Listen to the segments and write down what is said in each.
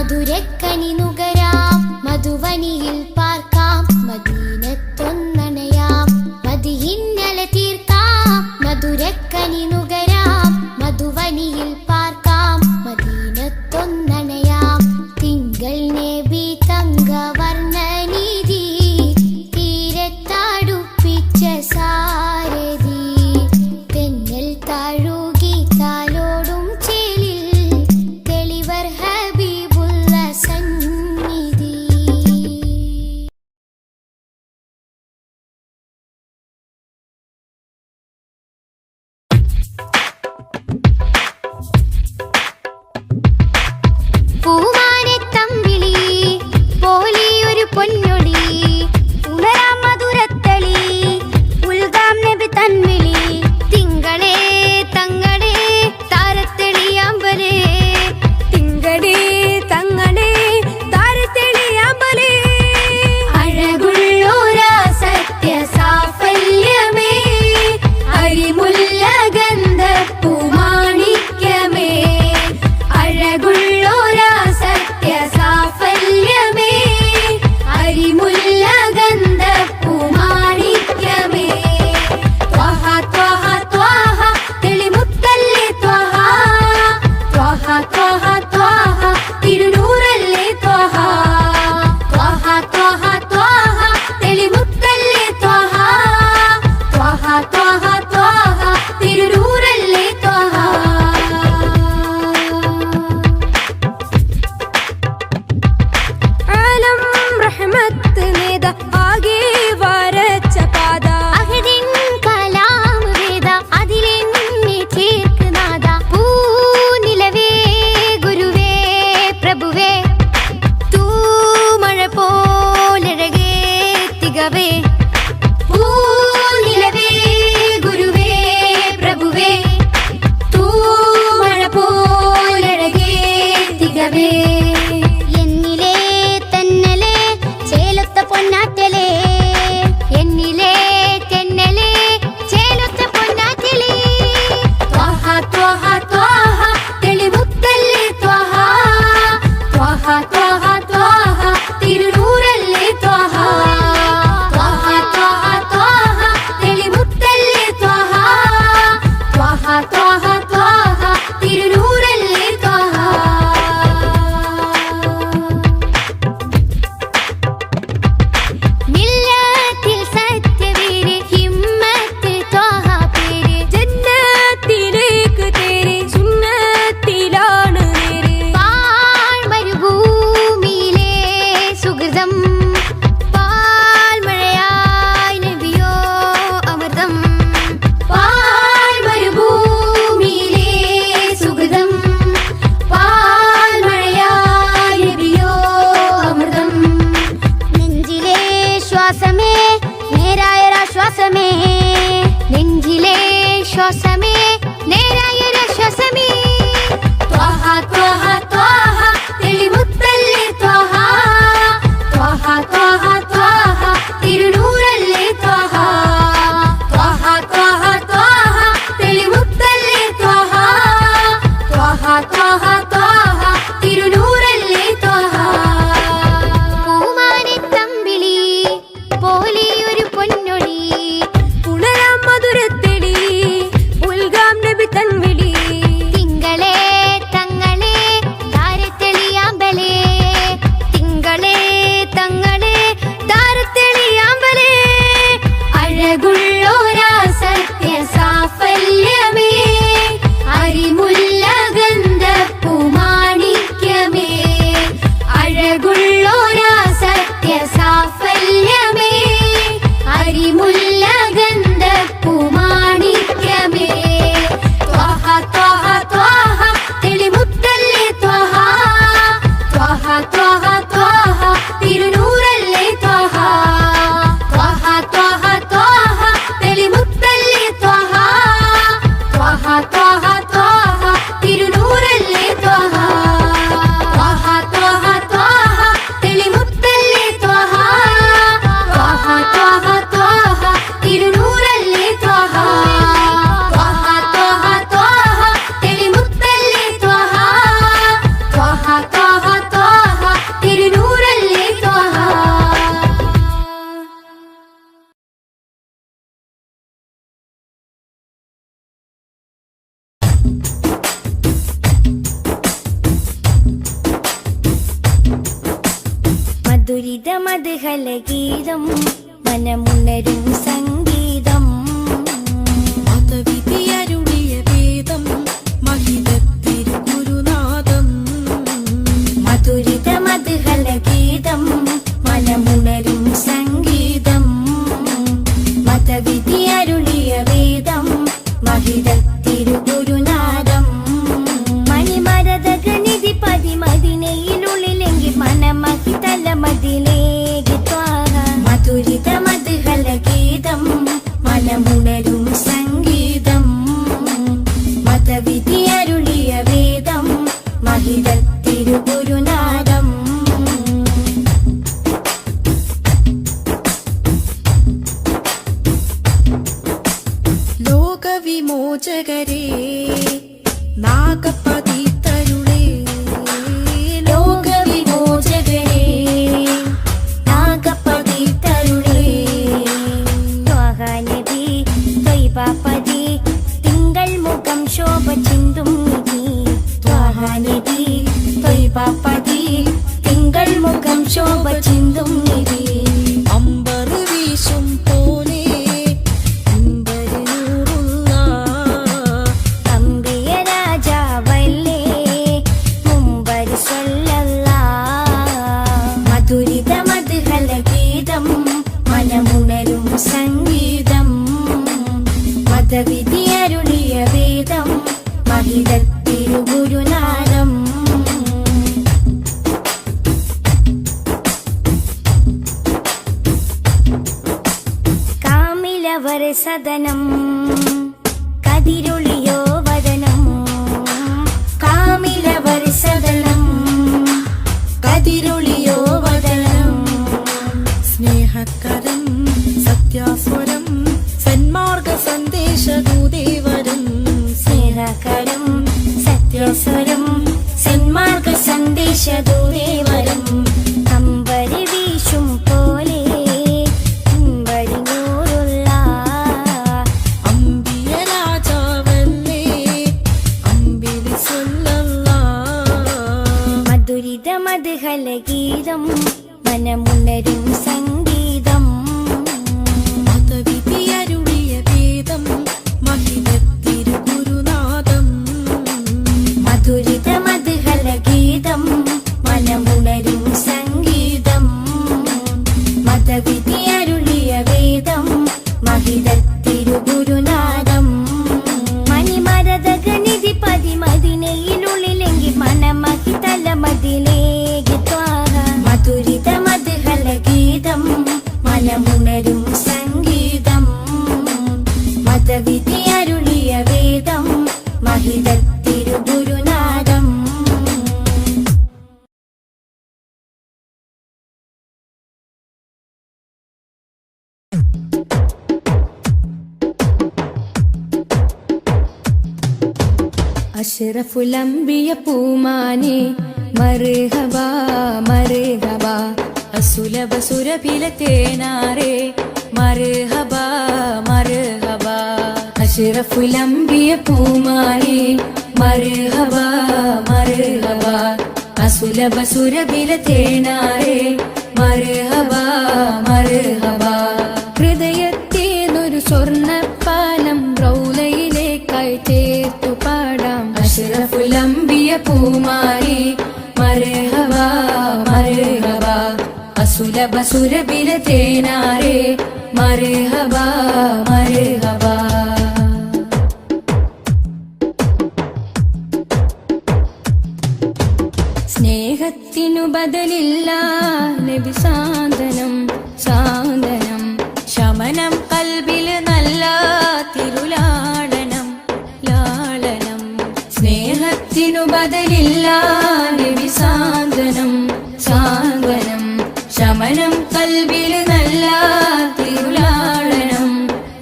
മധുരക്കനി നുകരാം മധുവനിയിൽ പാർക്കാം മദീനത്തൊന്നണയാം മദിഹിന്നലെ തീർക്കാം മധുരക്കനി നുകരാം മധുവനിയിൽ പാർക്കാം മദീനത്തൊന്നണയാം തിങ്കൾ നബി തങ്കവർണ്ണനിധി തീരത്തടുപ്പിച്ച സാരഥി തെന്നൽ താഴുകി താലോടും ചേലിൽ തെളിവർ ഹബീബുള്ള സന്നിധി. പൂമാനെ തമ്പിളി പോലിയൊരു പൊന്നൊളി ഉണരാം മധുരത്തളി ഉൽഗാം നബി തൻവിളി തിങ്കളേ തങ്ങളെ താരത്തെളിയാമ്പലേ തിങ്കളേ തങ്ങളെ താരത്തെളിയാമ്പലേ അഴകുള്ളോര സത്യ സാഫല്യമേ അരിമുല്ല ഗന്ധ പൂമാണിക്യമേ അഴകുള്ളോര സത്യ സാഫല്യമേ അരിമുല്ല ഗന്ധ പൂമാണിക്യമേ ത്വഹ ത്വഹ ത്വഹ തെളിമുത്തല്ലേ ത്വഹ ത്വഹ ത്വഹ ത്വഹ തിരുനൂറല്ലേ ത്വഹ ത്വഹ ത്വഹ ത്വഹ തെളിമുത്തല്ലേ ത്വഹ ത്വഹ ത്വഹ ത്വഹ തിരുനൂറല്ലേ ത്വഹ ആലം റഹ്മത്ത് നേദ ആകെ വരച്ച പാത അഹദിൻ കലാം വേദ അതിലെന്നെ ചേർക്കുനാദ പൂനിലവേ ഗുരുവേ പ്രഭുവേ തൂമഴ പോലഴകേ തികവേ പൂനിലവേ ഗുരുവേ പ്രഭുവേ തൂമഴ പോലഴകേ തികവേ എന്നിലേ തന്നലേ ചേലൊത്ത പൊന്നാറ്റലേ എന്നിലേ തെന്നലേ ചേലൊത്ത പൊന്നാറ്റലേ ത്വഹ ത്വഹ ത്വഹ തെളിമുത്തല്ലേ ത്വഹ ത്വഹ ത്വഹ ത്വഹ തിരുനൂറല്ലേ ത്വഹ ത്വഹ ത്വഹ ത്വഹ തെളിമുത്തല്ലേ ത്വഹ ത്വഹ ത്വഹ ത്വഹ തിരുനൂറല്ലേ ത്വഹ മില്ലത്തിൽ സത്യവീര് ഹിമ്മത്ത് ത്വഹ പേര് ജന്നത്തിലേക്ക് തേര് സുന്നത്തിലാണ് നേര് പാഴ്മരുഭൂമിയിലെ സുഹൃതം പാൽമഴയായി നബിയോ അമൃതം പാഴ്മരുഭൂമിയിലെ സുഹൃതം പാൽമഴയായി നബിയോ അമൃതം നെഞ്ചിലെ ശ്വാസമേ നേരായൊരാശ്വാസമേ നെഞ്ചിലെ ശ്വാസമേ നേരായൊരാശ്വാസമേ ത്വഹ ത്വഹ ത്വഹ തെളിമുത്തല്ലേ ത്വഹ ത്വഹ ത്വഹ ത്വഹ തിരുനൂറല്ലേ ത്വഹ ത്വഹ ത്വഹ ത്വഹ തെളിമുത്തല്ലേ ത്വഹ ത്വഹ ത്വഹ ത്വഹ തിരുനൂറല്ലേ ത്വഹ പൂമാനെ തമ്പിളി പോലിയൊരു പൊന്നൊളി ഉണരാം മധുരത്തെളി ഉൽഗാം നബി തൻവിളി തിങ്കളേ തങ്ങളെ താരത്തെളിയാമ്പലേ തിങ്കളേ തങ്ങളെ താരത്തെളിയാമ്പലേ അഴകുള്ളോര സത്യ സാഫല്യമേ അരിമുല്ല ഗന്ധ പൂമാണിക്യമേ അഴകുള്ളോര സത്യ സാഫല്യമേ അരിമുല്ല ഗന്ധ പൂമാണിക്യമേ ത്വഹ ത്വഹ ത്വഹ തെളിമുത്തല്ലേ ത്വഹ ത്വഹ ത്വഹ ത്വഹ തിരുനൂറല്ലേ ത്വഹ ത്വഹ ത്വഹ ത്വഹ തെളിമുത്തല്ലേ ത്വഹ ത്വഹ ത്വഹ ത്വഹ തിരുനൂറല്ലേ ത്വഹ ത്വഹ ത്വഹ ത്വഹ തെളിമുത്തല്ലേ ത്വഹ ത്വഹ ത്വഹ ത്വഹ തിരുനൂറല്ലേ ത്വഹ ത്വഹ ത്വഹ ത്വഹ തെളിമുത്തല്ലേ ത്വഹ ത്വഹ ത്വഹ ത്വഹ മധുരിത മധുഹല ഗീതം മനമുണരും സംഗീതം മതവിധിയരുളിയ വേദം മഹിതത്തിരു ഗുരുനാഥം മധുരിത മധുഹല ഗീതം മനമുണരും സംഗീതം മതവിധിയരുളിയ വേദം മഹിതത്തിരു ഗുരുനാഥം മണിമരതകനിധി പതിമതിനയിലുള്ളിലെങ്കിൽ മനമഹിതല മതിലേക്ക് ത്വാഹ മധുരിത മധുഹല ഗീതം മനമുണരും സംഗീതം മതവിധിയരുളിയ വേദം മഹിതത്തിരു ഗുരുനാഥം ലോകവിമോചകരേ നാഗപതിതരുളേ ലോകവിമോചകരേ നാഗപതിതരുളേ ത്വാഹ നബി ത്വയ്ബപതി തിങ്കൾ മുഖം ശോഭ ചിന്തും നിധി ത്വാഹ നബി ത്വയ്ബപതി തിങ്കൾ മുഖം ശോഭ ചിന്തും നിധി അമ്പർ വീശും പോലെ അമ്പര് നൂറുള്ള അമ്പിയ രാജാവല്ലേ മുമ്പര് സ്വല്ലല്ലാഹ് മധുരിത മധുഹല ഗീതം മനമുണരും സംഗീതം മതവിധിയരുളിയ വേദം മഹിതത്തിരു ഗുരുനാഥം കാമിലവര സദനം കതിരൊളിയോ വദനം കാമിലവര സദനം കതിരൊളിയോ വദനം സ്നേഹകരം സത്യാസ്വരം സന്മാർഗ സന്ദേശദൂതേവരം സ്നേഹകരം സത്യസ്വരം സന്മാർഗ സന്ദേശദൂതേവരം അമ്പരി വീശും പോലെ അമ്പരി നൂറുള്ള അമ്പിയ രാജാവല്ലേ അമ്പിലി സ്വല്ലല്ലാ മധുരിത മധുഹല ഗീതം മനമുണരും സംഗീതം മതവിധിയരുളിയ വേദം മഹിതത്തിരു ഗുരുനാഥം മധുരിത മധുഹല ഗീതം മനമുണരും സംഗീതം മതവിധിയരുളിയ വേദം മഹിതത്തിരു ഗുരുനാഥം മണിമരതകനിധി പതിമതിനയിലുള്ളിലെങ്കിൽ മനമഹിതല മതിലേക്ക് ത്വാഹ മധുരിത മധുഹല ഗീതം മനമുണരും സംഗീതം മതവിധിയരുളിയ വേദം മഹിതത്തിരു ഗുരുനാഥം അഷ്റഫുലംബിയ പൂമാനെ മർഹബ മർഹബ അസുലഭ സുരഭില തേനാരെ മർഹബ മർഹബ അഷ്റഫുലംബിയ പൂമാനെ മർഹബ മർഹബ അസുലഭ സുരഭില തേനാരെ മർഹബ മർഹബ ഹൃദയത്തേനൊരു സ്വർണ്ണപ്പാലം റൗലയിലേക്കായി ചേർത്തു പാടാം അഷ്റഫുലംബിയ പൂമാരി മർഹബ മർഹബ അസുലഭ സുരഭില തേനാരെ മർഹബ മർഹബ സ്നേഹത്തിനു ബദലില്ല നബി സാന്ത്വനം സാന്ത്വനം ശമനം കൽബിൽ നല്ല തിരുലാളനം ലാളനം സ്നേഹത്തിനു ബദലില്ല നബി സാന്ത്വനം സാന്ത്വനം ശമനം കൽബിൽ നല്ല തിരുലാളനം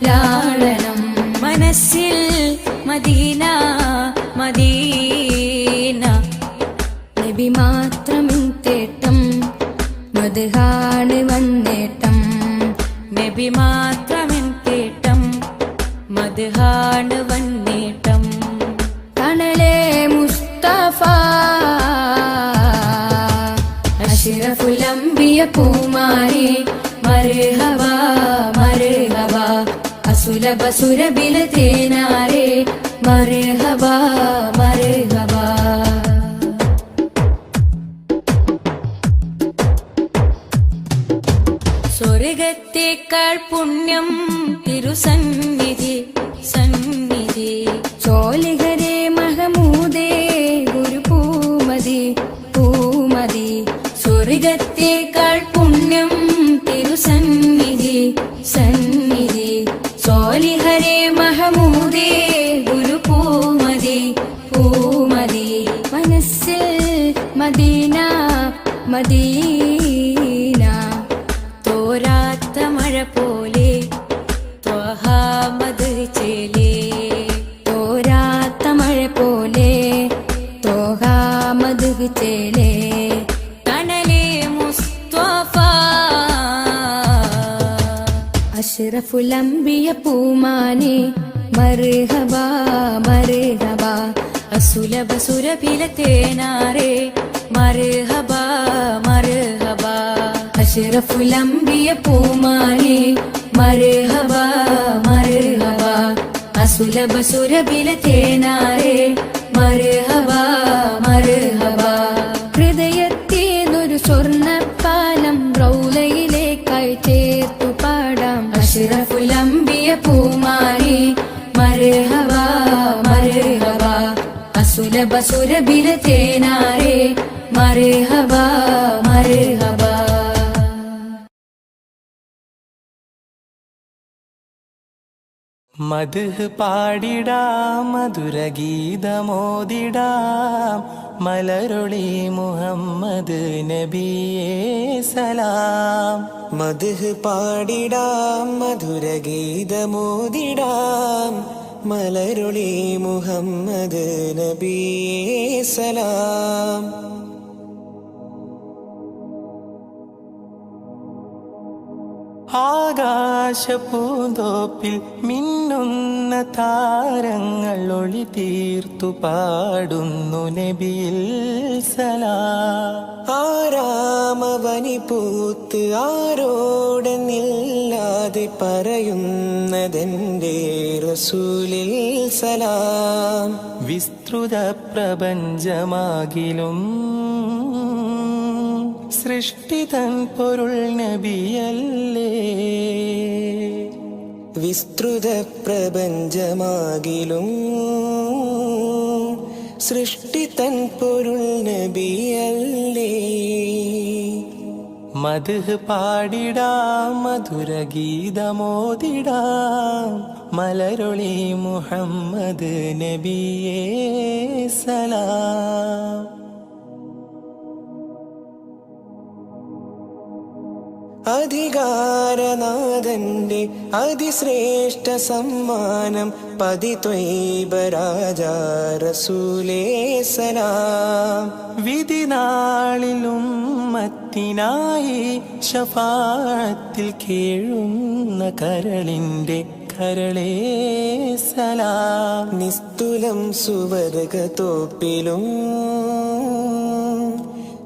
ലാളനം മനസ്സിൽ മദീന മദീന നബി മാത്രമിൻ തേട്ടം മദ്ഹാണ് വന്നേട്ടം നബി മാത്രമിൻ തേട്ടം മദ്ഹാണ് വന്നേട്ടം തണലേ മുസ്തഫ അഷ്റഫുൽ അംബിയ പൂമാരി മർഹബ മർഹബ അസുലഭ സുരബില തേനാരെ മർഹബ മർഹബ സ്വർഗത്തേക്കാൾ പുണ്യം തിരുസന്നിധി സന്നിധി ചോലിഹരേ മഹമൂദേ ഗുരു പൂമതി പൂമതി സ്വർഗത്തേക്കാൾ പുണ്യം തിരുസന്നിധി സന്നിധി ചോലിഹരേ മഹമൂദേ ഗുരു പൂമതി പൂമതി മനസ്സിൽ മദീന മദീന തോരാത്ത മഴ പോലെ ത്വഹാമത് ചേലേ തോരാത്ത മഴ പോലെ ത്വഹാമത് ചേലേ തണലേ മുസ്തഫ അഷ്റഫുൽ അംബിയ പൂമാനെ മർഹബ മർഹബ അസുലഭ സുരഭില തേനാരെ മർഹബ മർഹബ അഷ്റഫുൽ അംബിയ പൂമാനെ മർഹബ മർഹബ അസുലഭ സുരഭില തേനാരെ മർഹബ മർഹബ ഹൃദയത്തേതൊരു സ്വർണ്ണപ്പാലം റൗലയിലേക്കായി ചേർത്തു പാടാം അഷ്റഫുൽ അംബിയ പൂമാനെ മർഹബ മർഹബ അസുലഭ സുരഭില തേനാരെ മർഹബ മർഹബ മദ്ഹ് പാടിടാം മധുരഗീതമോദിടാം മലരൊളി മുഹമ്മദ് നബിയേ സലാം. മദ്ഹ് പാടിടാം മധുരഗീതമോദിടാം മലരൊളി മുഹമ്മദ് നബിയേ സലാം. ആകാശപൂന്തോപ്പിൽ മിന്നുന്ന താരങ്ങൾ ഒളി തീർത്തു പാടുന്നു നബിയിൽ സലാം. ആരാമവനി പൂത്ത് ആരോടെന്നില്ലാതെ പറയുന്നതെന്റെ റസൂലിൽ സലാം. വിസ്തൃത പ്രപഞ്ചമാകിലും സൃഷ്ടിതൻ പൊരുൾ നബിയല്ലേ. വിസ്തൃത പ്രപഞ്ചമാകിലും സൃഷ്ടിതൻ പൊരുൾ നബിയല്ലേ. മദ്ഹ് പാടിടാം മധുരഗീതമോദിടാം മലരൊളി മുഹമ്മദ് നബിയേ സലാം. അധികാരനാഥന്റെ അതിശ്രേഷ്ഠ സമ്മാനം പതിത്വൈബ രാജാ റസൂലേ സലാം. വിധിനാളിലും മത്തിനായി ശഫാഅത്തിൽ കേഴുന്ന കരളിന്റെ കരളേ സലാം. നിസ്തുലം സുവർഗത്തോപ്പിലും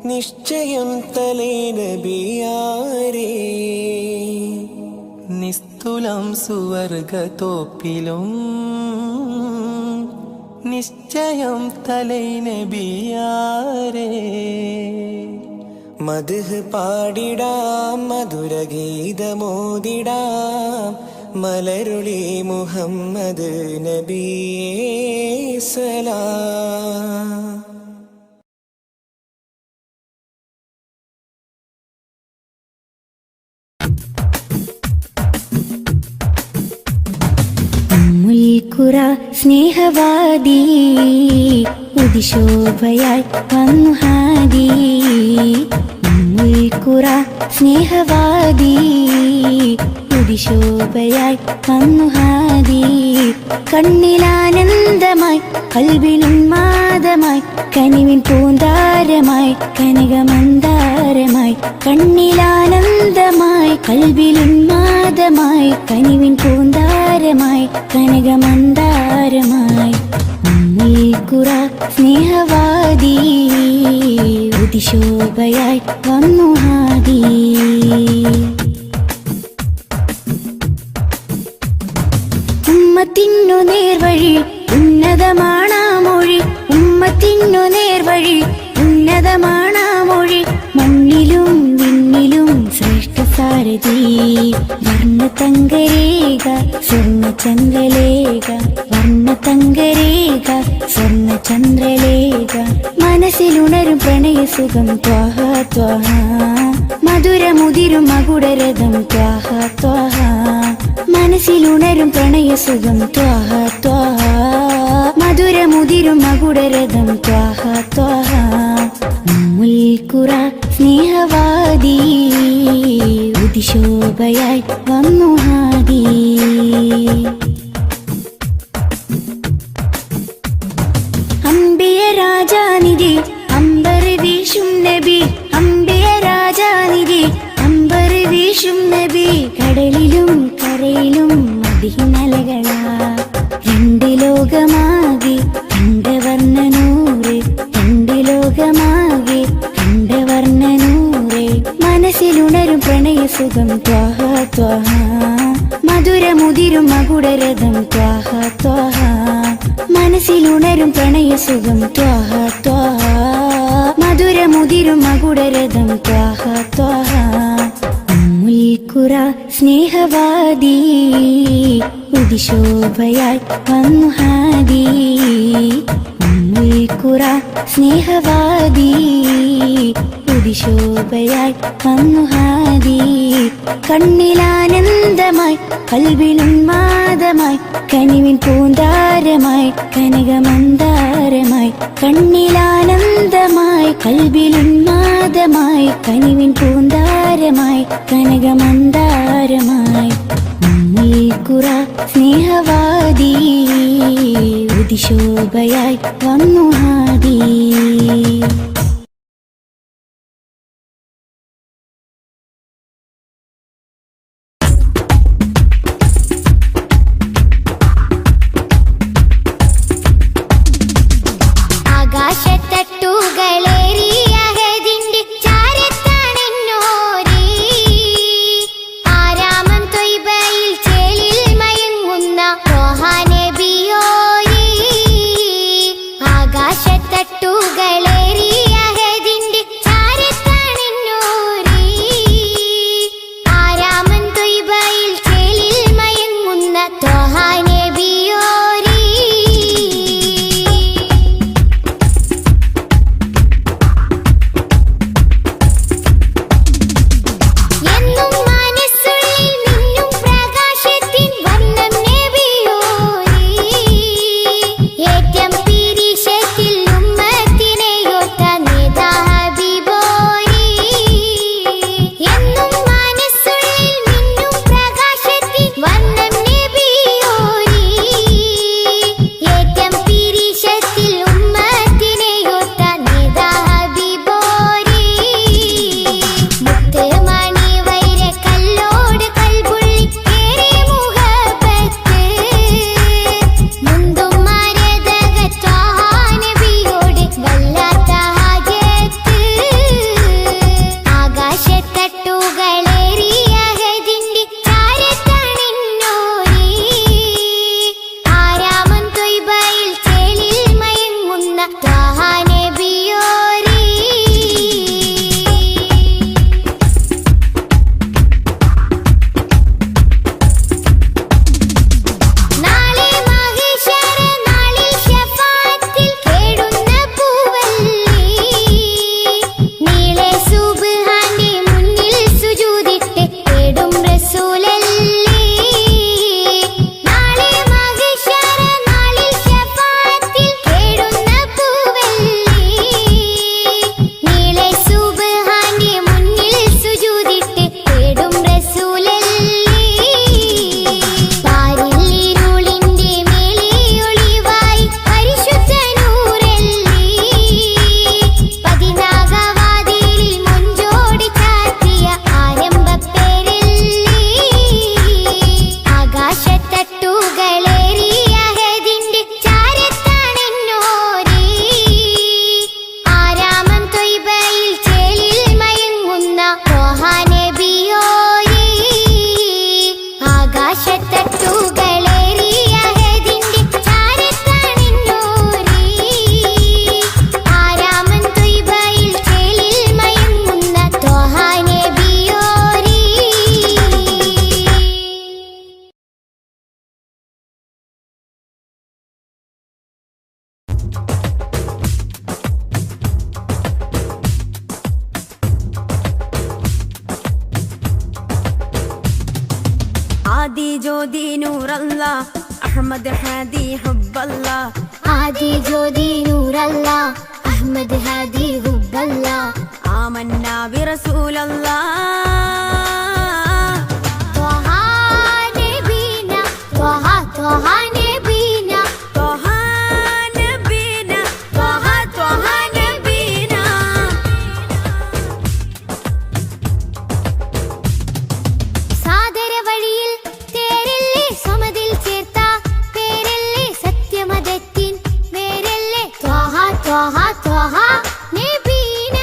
നിശ്ചയം തലേ നബിയാരേ. നിസ്തുലം സുവർഗത്തോപ്പിലും നിശ്ചയം തലൈ നബിയാരേ. മദ്ഹ് പാടിടാം മധുരഗീതമോദിടാം മലരുളി മുഹമ്മദ് നബിയേ സലാം. ഖുറ സ്നേഹവാദി ഉദിശോഭയായി വന്നു ഹാദി. ഖുറ സ്നേഹവാദി ഉദിശോഭയായി വന്നു ഹാദി. കണ്ണിലാനന്ദമായി കൽവിനുന്മാദമായി കനിവിൻ പൂന്താരമായി കനകമന്ദാരമായി. കണ്ണിലാനന്ദമായി കൽവിലുന്മാദമായി കനിവിൻ പൂന്താരമായി കനകമന്ദാരമായി. ഖുറ സ്നേഹവാദി ഉദിശോഭയായി വന്നു ഹാദി. ഉമ്മത്തിനു നേർവഴി ഉന്നതമാണാ മൊഴി, ഉമ്മത്തിനു നേർവഴി ഉന്നതമാണാ മൊഴി. മണ്ണിലും വിണ്ണിലും ശ്രേഷ്ഠ സാരഥി, വർണ്ണതങ്കരേഖ സ്വർണ്ണചന്ദ്രലേഖ, വർണ്ണതങ്കരേഖ സ്വർണ്ണചന്ദ്രലേഖ. മനസ്സിലുണരും പ്രണയസുഖം ത്വാഹ ത്വാഹ, മധുരമുതിരും മകുടരഥം ത്വാഹ ത്വാഹ. മനസ്സിലുണരും പ്രണയസുഖം ത്വാഹ ത്വാഹ, മധുരമുതിരും മകുടരഥം ത്വാഹ ത്വാഹ. ഉമ്മുൽ ഖുറ സ്നേഹവാദി, ഉദിശോഭയായി വന്നു ഹാദി. അംബിയ രാജാനിധി അമ്പർ വീശും നബി, അംബിയ രാജാനിധി അമ്പർ വീശും നബി. കടലിലും കരയിലും മദീനലകളാ, രണ്ട് ലോകമാകെ കണ്ടവർണ്ണനൂറ്, രണ്ട് ലോകമാകെ കണ്ടവർണ്ണനൂറ്. മനസ്സിലുണരും പ്രണയസുഖം ത്വാഹ ത്വാഹ, മധുരമുതിരും മകുടരഥം ത്വാഹ ത്വാഹ. മനസ്സിലുണരും പ്രണയസുഖം ത്വാഹ ത്വാഹ, മധുരമുതിരും മകുടരഥം ത്വാഹ ത്വാഹ. ഉമ്മുൽ ഖുറ സ്നേഹവാദി, ഉദിശോഭയായി വന്നു ഹാദി. ഉമ്മുൽ ഖുറ സ്നേഹവാദി, ഉദിശോഭയായി വന്നു ഹാദി. കണ്ണിലാനന്ദമായി കൽവിലുന്മാദമായി, കനിവിൻ പൂന്താരമായി കനകമന്ദാരമായി. കണ്ണിലാനന്ദമായി കൽവിലുന്മാദമായി, കനിവിൻ പൂന്താരമായി കനകമന്ദാരമായി. ഉമ്മുൽ ഖുറ സ്നേഹവാദി, ഉദിശോഭയായി വന്നു ഹാദി. ആകാശത്തട്ടുകളേറിയഹദിന്റെ ചാരത്താണെന്നോരേ, ആരാമം ത്വയ്ബയിൽ ചേലിൽ മയങ്ങുന്ന ത്വാഹ നബിയോരേ. ആകാശത്തട്ടുകളേറിയ ആദി ജ്യോതി നൂറല്ലാ അഹ്മദ് ഹാദി ഹുബ്ബല്ലാ ആദി ജ്യോതി നൂറല്ലാ അഹ്മദ് ഹാദി ഹുബ്ബല്ലാ ആമന്നാ ബിറസൂലല്ലാ ത്വഹ നബീന ത്വഹ ത്വഹ നബീന ത്വഹ നബീന ത്വഹ ത്വഹ നബീന സാദര വഴിയിൽ തേരല്ലേ സമതിൽ ചേർത്ത പേരല്ലേ സത്യമതത്തിൻ വേരല്ലേ ത്വഹ ത്വഹ ത്വഹ നബീന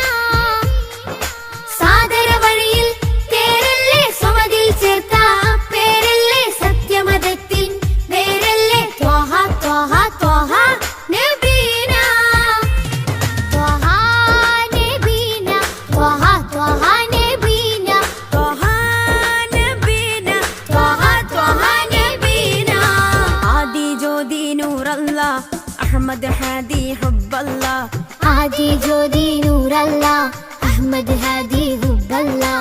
സാദര വഴിയിൽ തേരല്ലേ സമതിൽ ചേർത്ത പേരല്ലേ സത്യമതത്തിൻ വേരല്ലേ ത്വഹ ത്വഹ ത്വഹ നബീന ത്വഹ നബീന ത്വഹ ത്വഹ നബീന ത്വഹ നബീന ത്വഹ ത്വഹ നബീന ആദി ജ്യോതി നൂറല്ലാ അഹ്മദ് ഹാദി ഹുബ്ബല്ലാ ആദി ജ്യോതി നൂറല്ലാ അഹ്മദ് ഹാദി ഹുബ്ബല്ലാ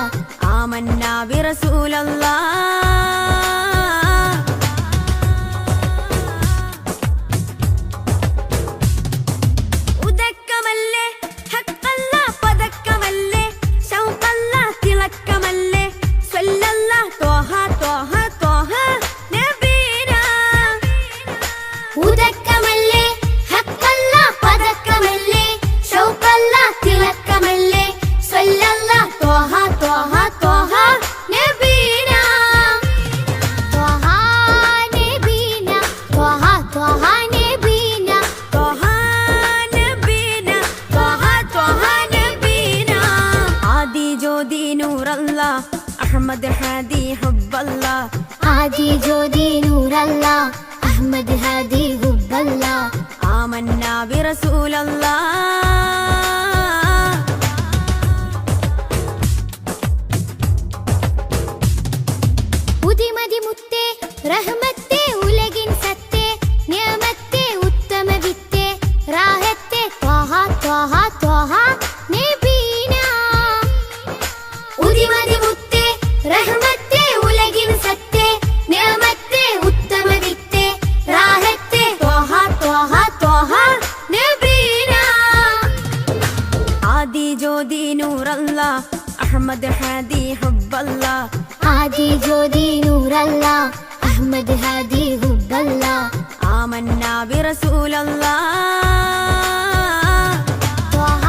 ആമന്നാ ബിറസൂലല്ലാ ഉദക്കമല്ലേ ഹഖല്ല പദക്കമല്ലേ ശൗഖല്ല തിളക്കമല്ലേ സ്വല്ലല്ലാ ത്വഹ ത്വഹ ത്വഹ നബീന ഉദക്കമല്ലേ ഹഖല്ല പദക്കമല്ലേ ശൗഖല്ല തിളക്കമല്ലേ സ്വല്ലല്ലാ ത്വഹ ത്വഹ ത്വഹ നബീന ത്വഹ നബീന ത്വഹ ത്വഹ നബീന ത്വഹ നബീന ത്വഹ ത്വഹ നബീന ആദി ജ്യോതി നൂറല്ലാ അഹ്മദ് ഹാദി ഹുബ്ബല്ലാ ആദി ജ്യോതി നൂറല്ലാ അഹ്മദ് ഹാദി ഹുബ്ബല്ലാ ആമന്നാ ബിറസൂലല്ലാ ഉദിമതി മുത്തേ റഹ്മത്തേ ഉലകിൻ സത്തേ നിയമത്തേ ഉത്തമ വിത്തേ റാഹത്തേ ത്വഹ ത്വഹ ത്വഹ നബീന ഉദിമതി മുത്തേ റഹ്മത്തേ ഉലകിൻ സത്തേ നിയമത്തേ ഉത്തമ വിത്തേ റാഹത്തേ ത്വഹ ത്വഹ ത്വഹ നബീന ആദി ജ്യോതി നൂറല്ലാ അഹ്മദ് ഹാദി ഹുബ്ബല്ലാ ആദി ജ്യോതി നൂറല്ലാ അഹ്മദ് ഹാദി ഹുബ്ബല്ലാ ആമന്നാ ബിറസൂലല്ലാ ത്വഹ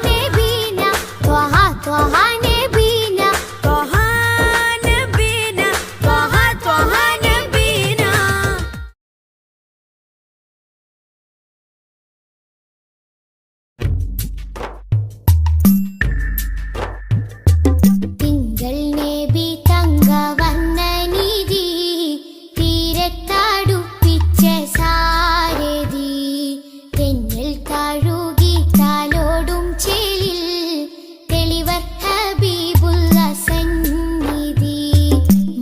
നബീന ത്വഹ ത്വഹ നബീന ത്വഹ നബീന ത്വഹ ത്വഹ നബീന തിങ്കൾ നബി തങ്കവർണ്ണ നിധി തീരത്തടുപ്പിച്ച സാരഥി തെന്നൽ താഴുകി താലോടും ചേലിൽ തെളിവർ ഹബീബുള്ള സന്നിധി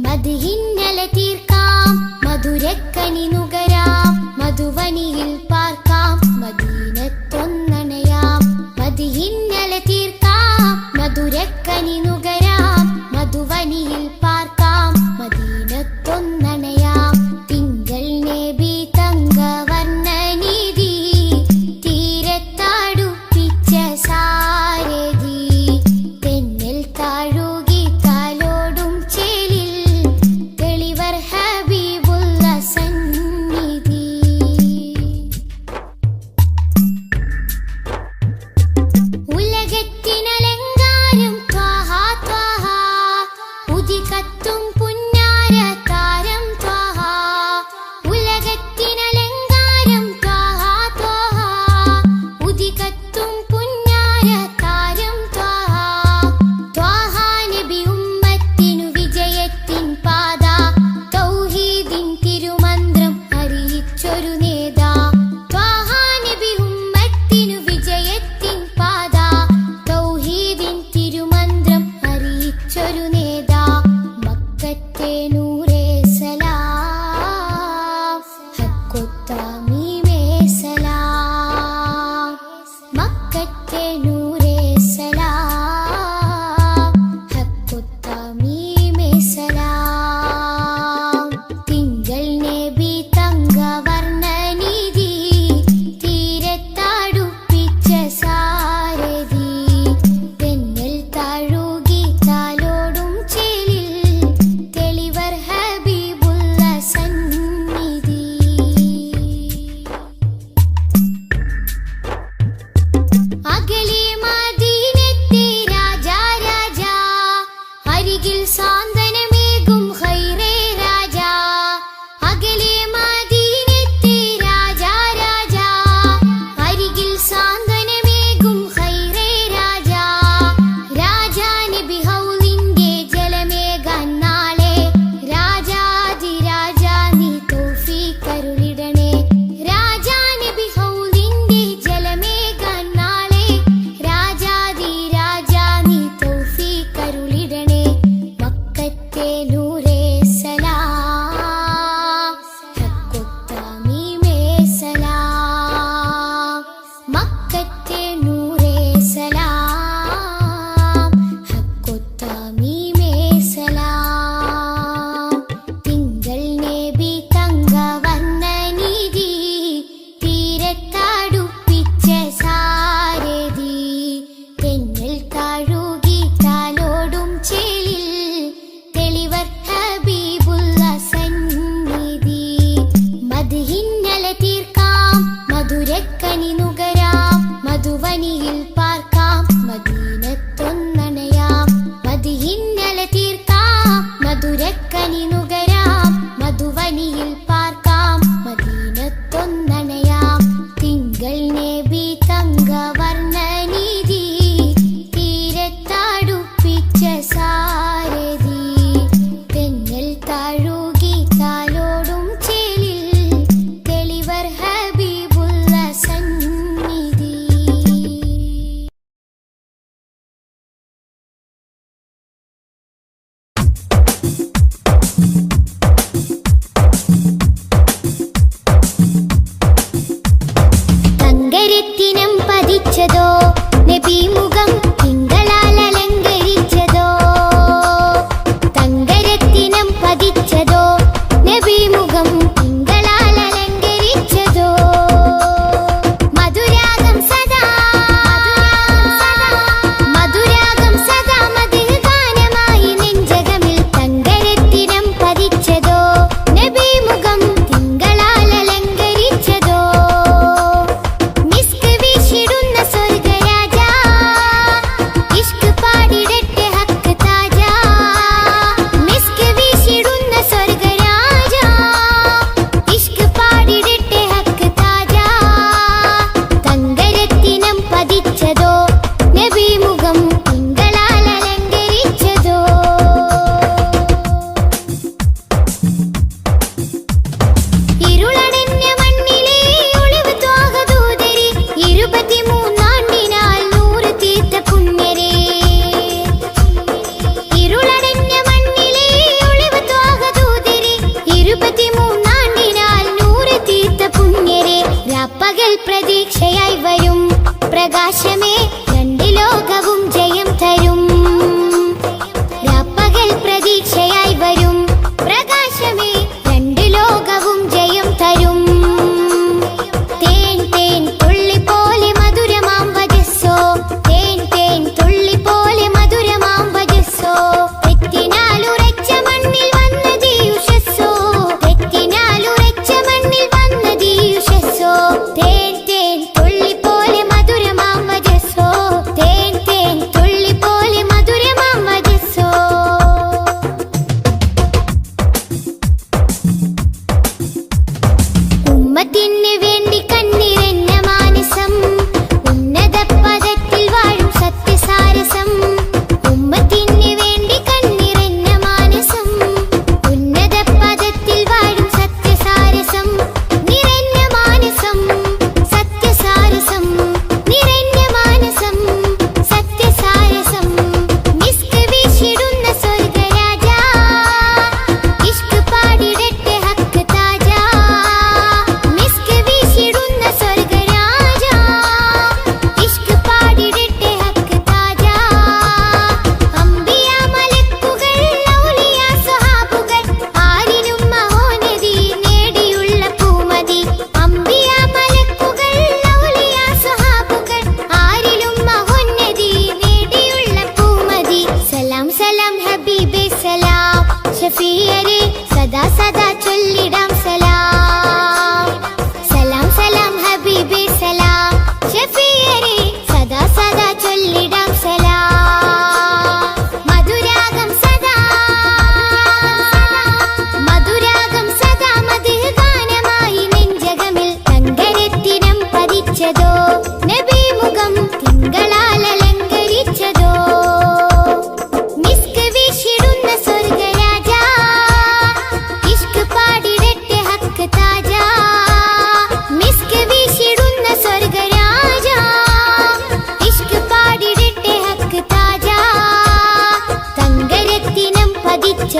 മദ്ഹിന്നല തീർക്കാം മധുരക്കനി നുകരാം മധുവനിയിൽ പാർക്കാം മദീനത്തൊന്നണയാം മദ്ഹിന്നല തീർക്കാം മധുരക്കനി നുകരാം മധുവനിയിൽ പാർക്കാം മദീനത്തൊന്നണയാം തിങ്കൾ നബി തങ്കവർണ്ണ നിധി തീരത്തടുപ്പിച്ച സാരഥി തെന്നൽ താഴുകി താലോടും ചേലിൽ തെളിവർ ഹബീബുള്ള സന്നിധി ഉലകത്തിനലങ്കാരം ത്വഹ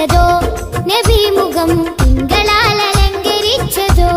അലങ്കരിച്ചതോ നബി മുഖം തിങ്കളാൽ അലങ്കരിച്ചതോ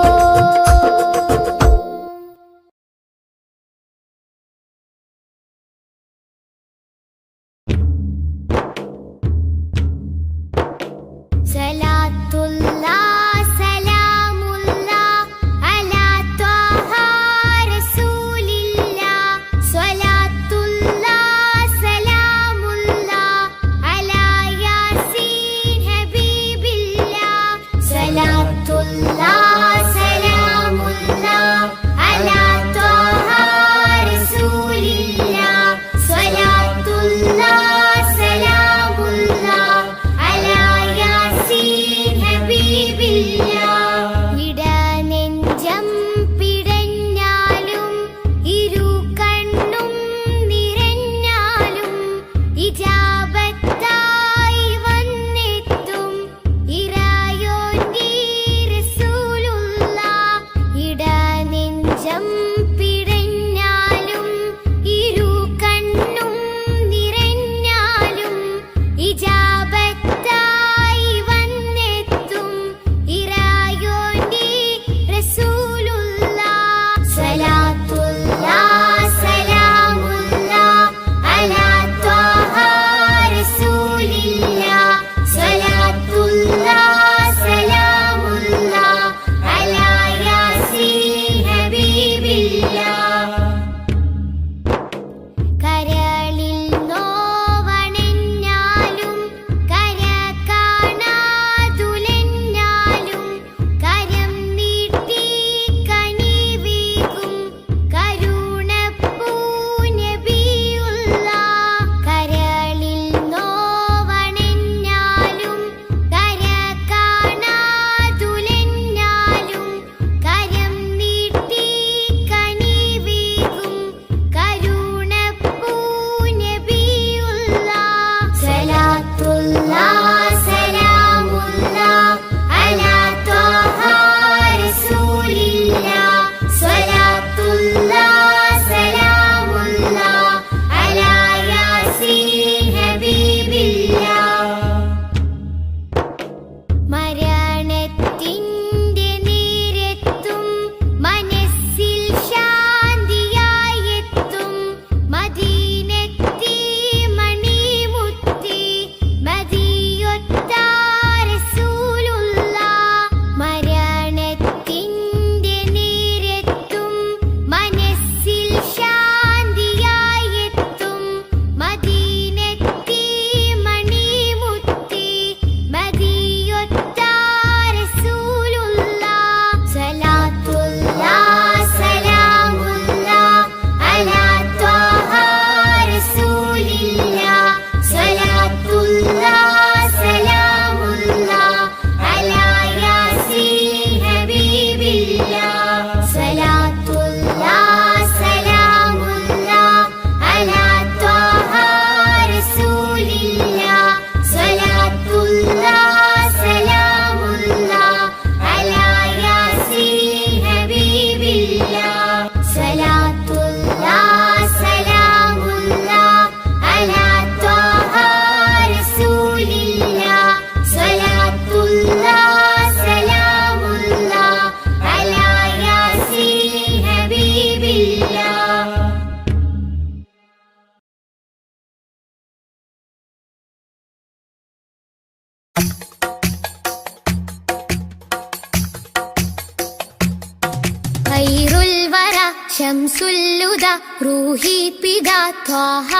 ശംസുല്ലുദ റൂഹി പിതാ ത്വാഹ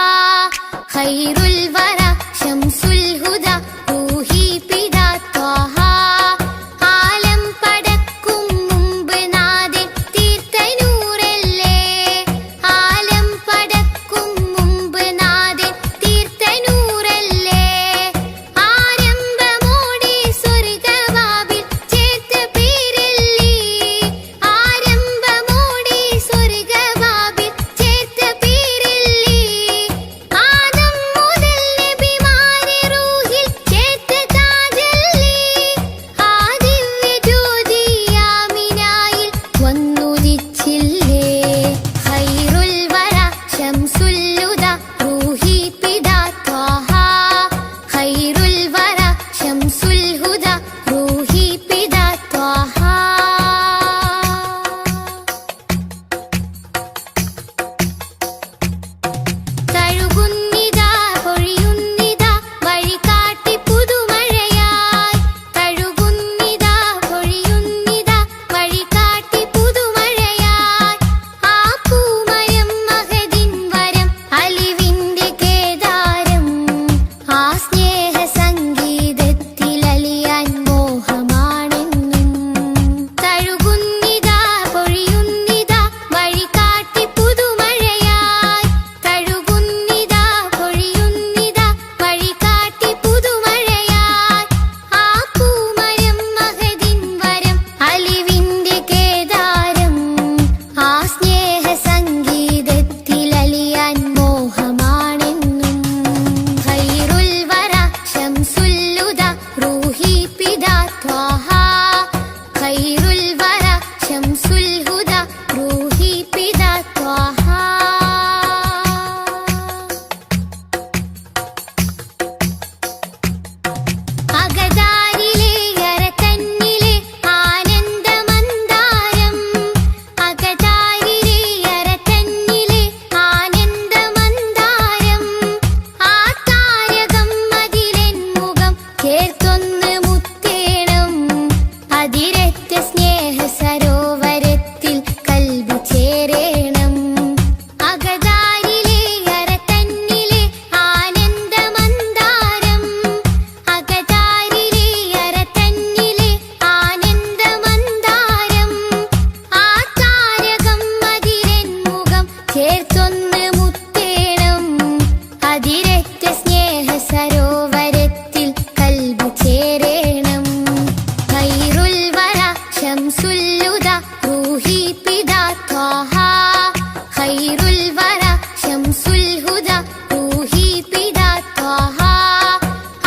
ഖൈറുൽ വറ ശംസുൽ ഹുദ റൂഹി പിതാ ത്വാഹ ആലം പടക്കും മുമ്പ് നാഥൻ തീർത്ത നൂറല്ലേ ആലം പടക്കും മുമ്പ് നാഥൻ തീർത്ത നൂറല്ലേ ആരംഭമോടെ സ്വർഗവാവിൽ ചേർത്ത പേരല്ലേ ആരംഭമോടെ സ്വർഗവാവിൽ ചേർത്ത പേരല്ലേ ആദം മുതൽ നബി സരോവരത്തിൽ കൽബ് ചേരേണം. ഖൈറുൽ വറ ശംസുൽ ഹുദ റൂഹി പിതാ ത്വാഹ. ഖൈറുൽ വറ ശംസുൽ ഹുദ റൂഹി പിതാ ത്വാഹ.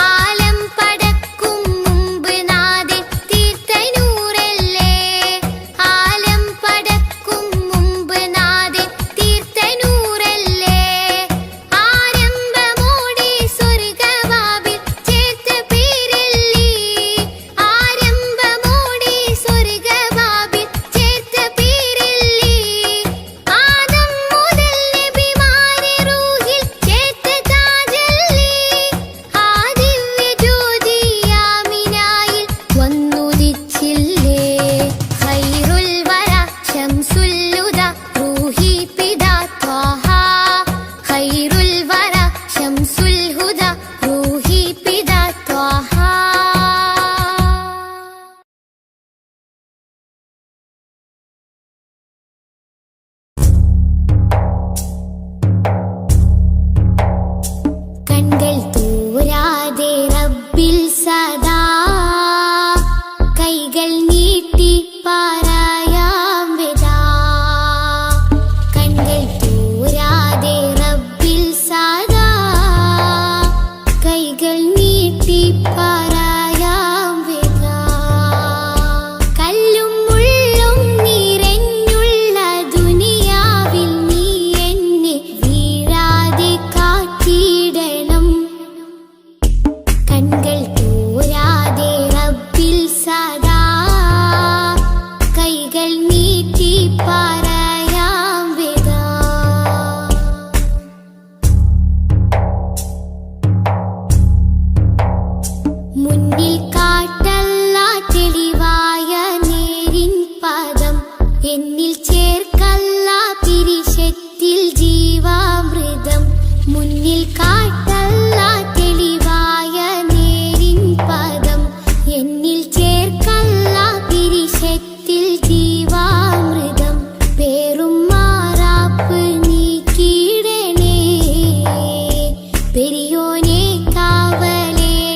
ആലം പടക്കും മുമ്പ് നാഥൻ തീർത്ത നൂറല്ലേ. ആലം പടക്കും മുമ്പ് നാഥൻ തീർത്ത നൂറല്ലേ. ആരംഭമോടെ സ്വർഗവാതിൽ ചേർത്ത പേരല്ലേ. ആരംഭമോടെ സ്വർഗവാതിൽ ചേർത്ത പേരല്ലേ. ആദം മുതൽ നബിമാരെ റൂഹിൽ ചേർത്ത താജല്ലേ. ആ ദിവ്യ ജ്യോതി ആമിനായിൽ വന്നുദിച്ചില്ലേ. ഖൈറുൽ വറ ശംസുൽ ഹുദ റൂഹി പിതാ ത്വാഹ. ഖൈറുൽ വറ ശംസുൽ ഹുദ റൂഹി പിതാ ത്വാഹ. കൺകൾ തൂരാതെ റബ്ബിൽ സദാ കൈകൾ നീട്ടി പറയാം വിദാ. കൺകൾ തൂരാതെ റബ്ബിൽ സദാ കൈകൾ നീട്ടി പറയാം വിദാ. കല്ലും മുള്ളും നിറഞ്ഞുള്ള ദുനിയാവിൽ നീ എന്നെ വീഴാതെ കാത്തിടണം. കൺകൾ തൂരാതെ റബ്ബിൽ സദാ കൈകൾ നീട്ടി പറയാം വിദാ. മുന്നിൽ കാട്ടല്ല തെളിവായ നേരിൻ പദം. എന്നിൽ ചേർക്കല്ല പിരിശത്തിൽ ജീവാമൃതം. മുന്നിൽ കാട്ടല്ല തെളിവായ നേരിൻ പദം. എന്നിൽ ചേർക്കല്ല പിരിശത്തിൽ ജീവാമൃതം. പേറും മാറാപ്പ് നീക്കിയിടണേ. പെരിയോനെ കാവലേകിടണേ.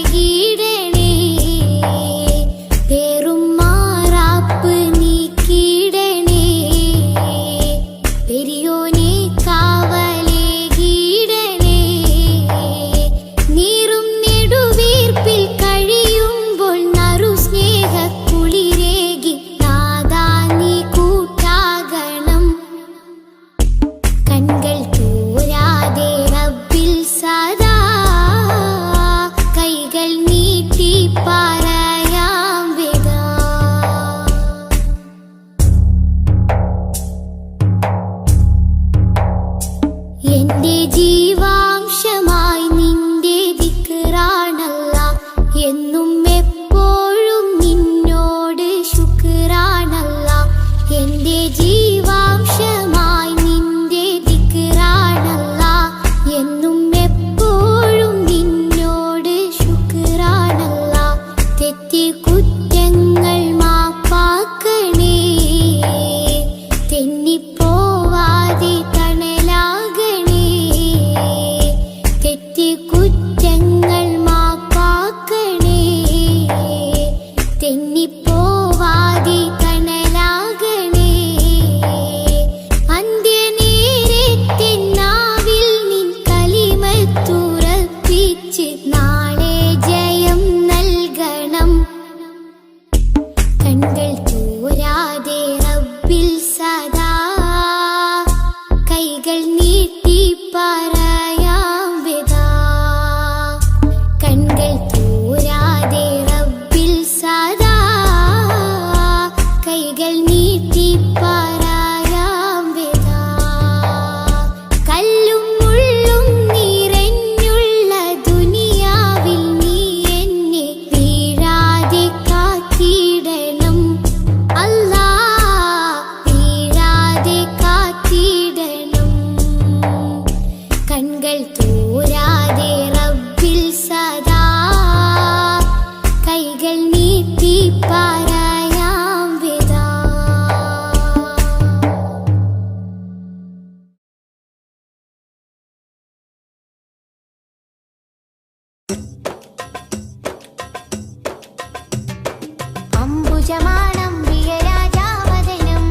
അംബുജമാണം പ്രിയരാജാവദനം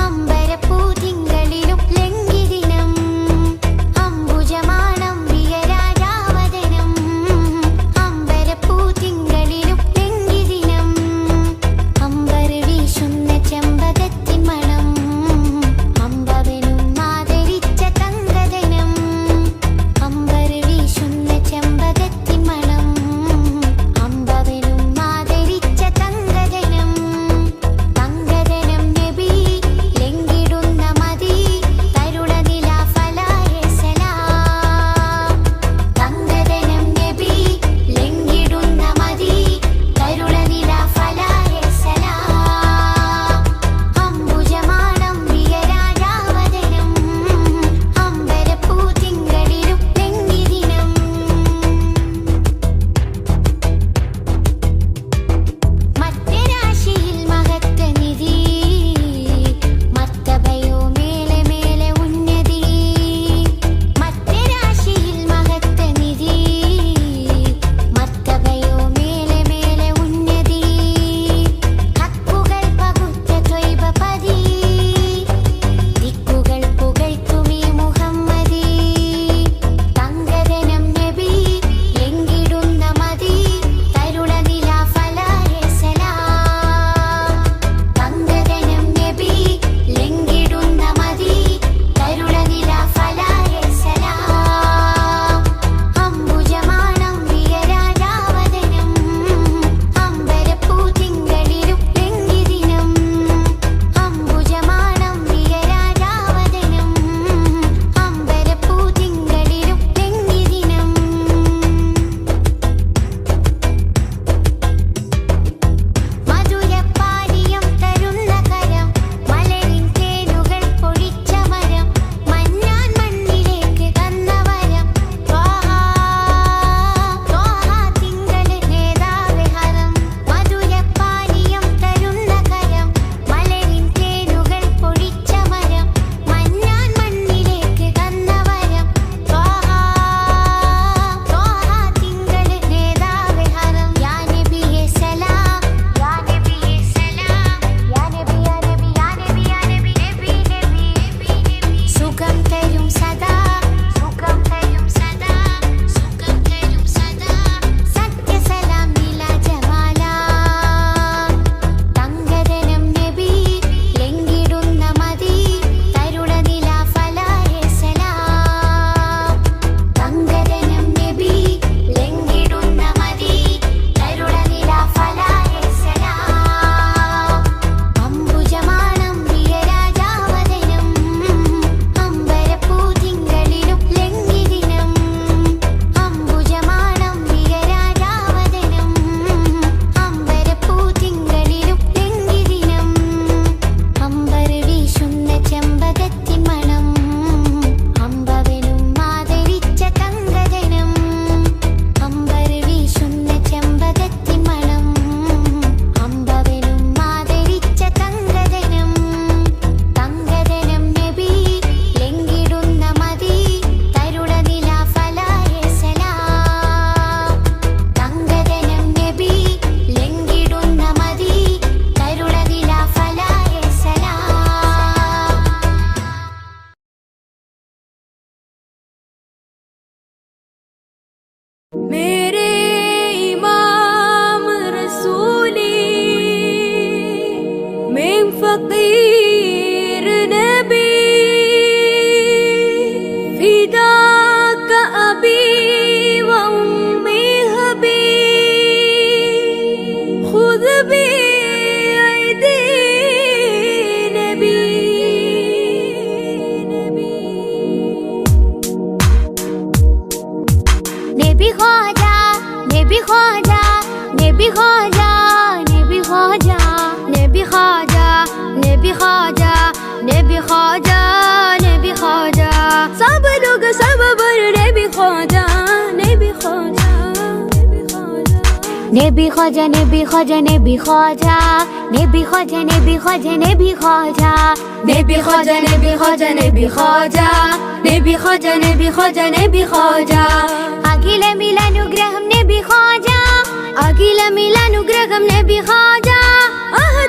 അമ്പരപ്പൂ തിങ്കളിലും ലംഘിദിനം അംബുജമാണം പ്രിയരാജാവദനം അമ്പരപ്പൂ തിങ്കളിലും ലംഘിദിനം അമ്പർ വീശുന്ന ചെമ്പകത്തിൻ മണം അമ്പവനും ആദരിച്ച തങ്കദനം അമ്പർ വീശുന്ന ചെമ്പകത്തിൻ മണം അമ്പവനും ആദരിച്ച തങ്കദനം തങ്കദനം നബി ലംഘിടുന്ന മതി തരുണനില ഫലായ സലാം തങ്കദനം നബി ലംഘിടുന്ന മതി തരുണനില ഫലായ സലാം അംബുജമാണം പ്രിയരാജാവദനം അമ്പരപ്പൂ തിങ്കളിലും ലംഘിദിനം മധ്യരാശിയിൽ മഹത്വനിധി മർത്തബയോ മേലെ മേലെ ഉന്നതി മധ്യരാശിയിൽ മഹത്വനിധി മർത്തബയോ മേലെ മേലെ ഉന്നതി ഹക്കുകൾ പകുത്ത ത്വയ്ബപതി ദിക്കുകൾ പുകഴ്ത്തുമീ മുഹമ്മദി തങ്കദനം നബി ലംഘിടുന്ന മതി തരുണനില ഫലായ സലാം തങ്കദനം നബി ലംഘിടുന്ന മതി തരുണനില ഫലായ സലാം അംബുജമാണം പ്രിയരാജാവദനം അമ്പരപ്പൂ തിങ്കളിലും ലംഘിദിനം അംബുജമാണം പ്രിയരാജാവദനം അമ്പരപ്പൂ തിങ്കളിലും ലംഘിദിനം മധുരപ്പാനീയം തരുന്ന കരം മലരിൻ തേനുകൾ പൊഴിച്ച മരം മഞ്ഞാൻ മണ്ണിലേക്ക് തന്ന വരം ത്വാഹാ ത്വാഹാ തിങ്കള് നേതാവേ ഹരം മധുരപ്പാനീയം തരുന്ന കരം മലരിൻ തേനുകൾ പൊഴിച്ച മരം മഞ്ഞാൻ മണ്ണിലേക്ക് തന്ന വരം ത്വാഹാ ത്വാഹാ തിങ്കള് നേതാവേ ഹരം യാ നബിയേ സലാം യാ നബിയേ സലാം യാ നബി യാ നബി യാ നബി യാ നബി നബി നബി സുഖം തരും സദാ സുഖം തരും സദാ സുഖം തരും സദാ സത്യസലാം നില ജമാല തങ്കദനം നബി ലംഘിടുന്ന മതി തരുണനില ഫലായ സലാം തങ്കദനം നബി ലംഘിടുന്ന മതി തരുണനില ഫലായ സലാം അംബുജമാണം പ്രിയരാജാവദനം അമ്പരപ്പൂ തിങ്കളിലും ലംഘിദിനം അംബുജമാണം പ്രിയരാജാവദനം അമ്പരപ്പൂ തിങ്കളിലും ലംഘിദിനം അമ്പർ വീശുന്ന ചെമ്പകത്തിൻ മണം അമ്പവനും ആദരിച്ച തങ്കദനം അമ്പർ വീശുന്ന ചെമ്പകത്തിൻ മണം അമ്പവനും ആദരിച്ച തങ്കദനം തങ്കദനം നബി ലംഘിടുന്ന മതി തരുണനില ഫലായ സലാം തങ്കദനം നബി ലംഘിടുന്ന മതി തരുണനില ഫലായ സലാം मेरे इमाम रसूली मैं फकीर नबी फिदा का अबी व उम्मी हबी खुद भी ऐदी नबी नबी ख्वाजा नबी ख्वाजा नबी ख्वाजा नबी ख्वाजा नबी ख्वाजा नबी ख्वाजा नबी ख्वाजा नबी ख्वाजा सब लोग सब बर नबी ख्वाजा नबी ख्वाजा नबी ख्वाजा नबी ख्वाजा नबी ख्वाजा नबी ख्वाजा नबी ख्वाजा नबी ख्वाजा नबी ख्वाजा नबी ख्वाजा नबी ख्वाजा नबी ख्वाजा नबी ख्वाजा नबी ख्वाजा അഖില മിലാനുഗ്രഹം നബി ഖാജ അഖില മിലാനുഗ്രഹം നബി ഖാജ